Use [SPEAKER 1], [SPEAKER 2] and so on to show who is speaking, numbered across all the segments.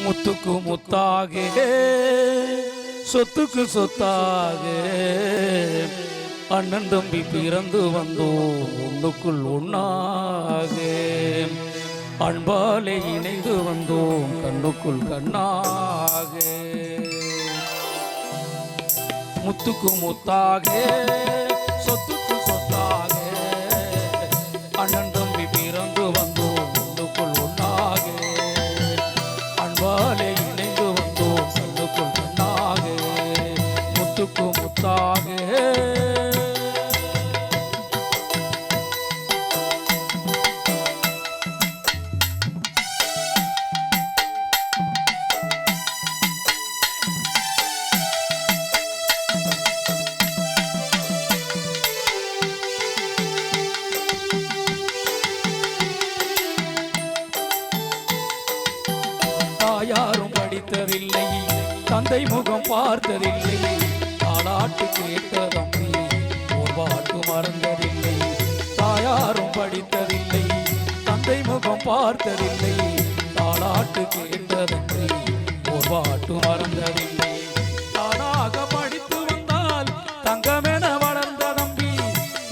[SPEAKER 1] முத்துக்கு முத்தாக சொத்துக்கு சொத்தாக அண்ணன் தம்பி பிறந்து வந்தோம் ஒன்றுக்குள் ஒன்னாக அன்பாலே இணைந்து வந்தோம் கண்ணுக்குள் கண்ணாக முத்துக்கு முத்தாக சொத்துக்கு சொத்தாக அண்ணன் தம்பி பிறந்து வந்தோம் ஒன்றுக்குள் ஒன்னாக அன்பாலே இணைந்து வந்தோம் கண்ணுக்குள் கண்ணாக முத்துக்கு முத்தாக யாரும் படித்ததில்லை தந்தை முகம் பார்த்ததில்லை தாலாட்டு கேட்ட தம்பி ஒரு பாட்டு மறந்ததில்லை தாயாரும் படித்ததில்லை தந்தை முகம் பார்த்ததில்லை தாலாட்டு கேட்ட தம்பி ஒரு பாட்டு மறந்ததில்லை தானாக படித்து வந்தால் தங்கமென வளர்ந்த தம்பி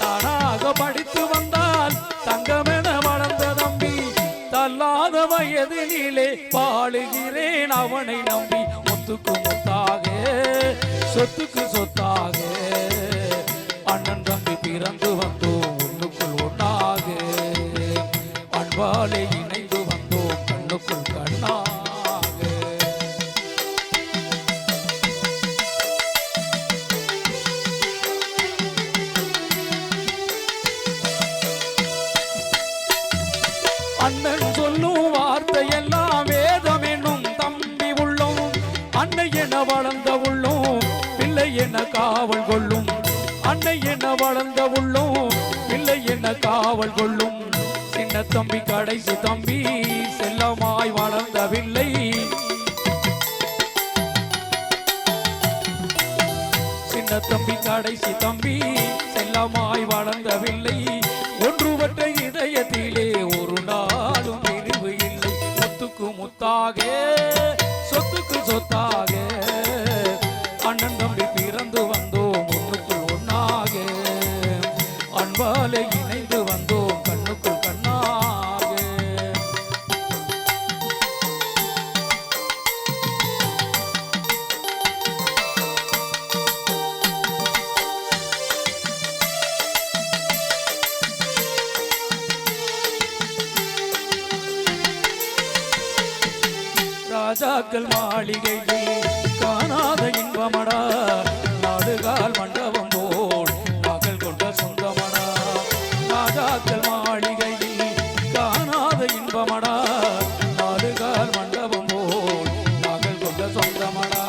[SPEAKER 1] தானாக படித்து வந்தால் தங்கமென வளர்ந்த தம்பி தள்ளாத வயதினிலே பாடுகிறேன் அவனை நம்பி முத்துக்கு முத்தாக சொத்துக்கு சொத்தாக அண்ணன் தம்பி பிறந்து வந்தோம் ஒன்றுக்குள் ஒன்னாக அன்பாலே இணைந்து வந்தோம் கண்ணுக்குள் கண்ணாக அண்ணன் சொல்லும் வார்த்தையெல்லாம் வேதம் என்னும் தம்பி உள்ளோம் அன்னை என வளர்ந்த உள்ளோம் பிள்ளை என காவல் கொள்ளும் அன்னை என வளர்ந்த உள்ளோம் பிள்ளை என காவல் கொள்ளும் சின்ன தம்பி கடைசி தம்பி செல்லமாய் வளர்ந்தவில்லை சின்ன தம்பி கடைசி தம்பி செல்லமாய் வளர்ந்தவில்லை ஒன்றுபட்ட இதயத்திலே ஒரு நாளும் பிரிவு இல்லை முத்துக்கு முத்தாக சொத்துக்கு சொத்தாக அண்ணன் தம்பி பிறந்து வந்தோம் ஒன்றுக்குள் ஒன்னாக அன்பாலே இணைந்து வந்தோம் கண்ணுக்குள் கண்ணாக ராஜாக்கள் மாளிகையில் காணாத இன்பமடா நாடுகால் மண்டபம் போல் மகள் கொண்ட சொந்தமடா ராஜாக்கள் மாளிகையில் காணாத இன்பமடா நாடுகால் மண்டபம் போல் மகள் கொண்ட சொந்தமடா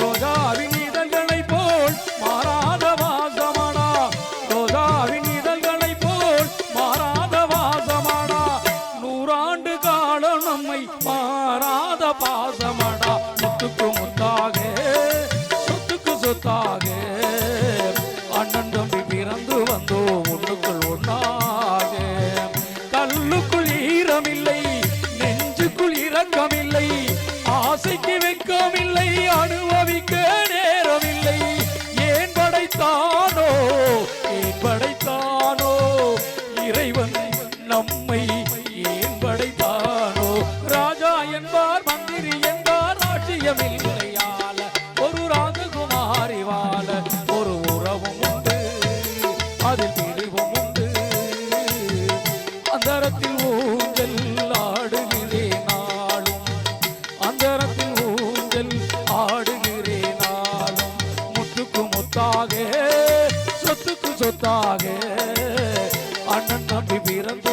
[SPEAKER 1] ரோஜாவின் இதழ்களை போல் மாறாத வாசமடா ரோஜாவின் இதழ்களை போல் மாறாத வாசமடா நூறாண்டு காலம் நம்மை மாறாத பாசமடா முத்துக்கு முத்தாக சொத்துக்கு சொத்தாக அண்ணன் தம்பி பிறந்து வந்தோம் ஒன்றுக்குள் ஒன்னாக கல்லுக்குள் ஈரமில்லை நெஞ்சுக்குள் இரக்கமில்லை ஆசைக்கு வெட்கமில்லை அனுபவிக்க நேரமில்லை ஏன் படைத்தானோ ஏன் படைத்தானோ இறைவன் நம்மை ஏன் படைத்தானோ ராஜா என்பார் மந்திரி என்பார் ராஜ்யமில்லையால ஒரு ராஜகுமாரி வாழ ஒரு உறவும் உண்டு அதில் பிரிவும் உண்டு அந்தரத்தில் ஊஞ்சல் ஆடுகிறேன் நாளும் அந்தரத்தில் ஊஞ்சல் ஆடுகிறேன் நாளும் முத்துக்கு முத்தாக சொத்துக்கு சொத்தாக அண்ணன் தம்பி பிறந்து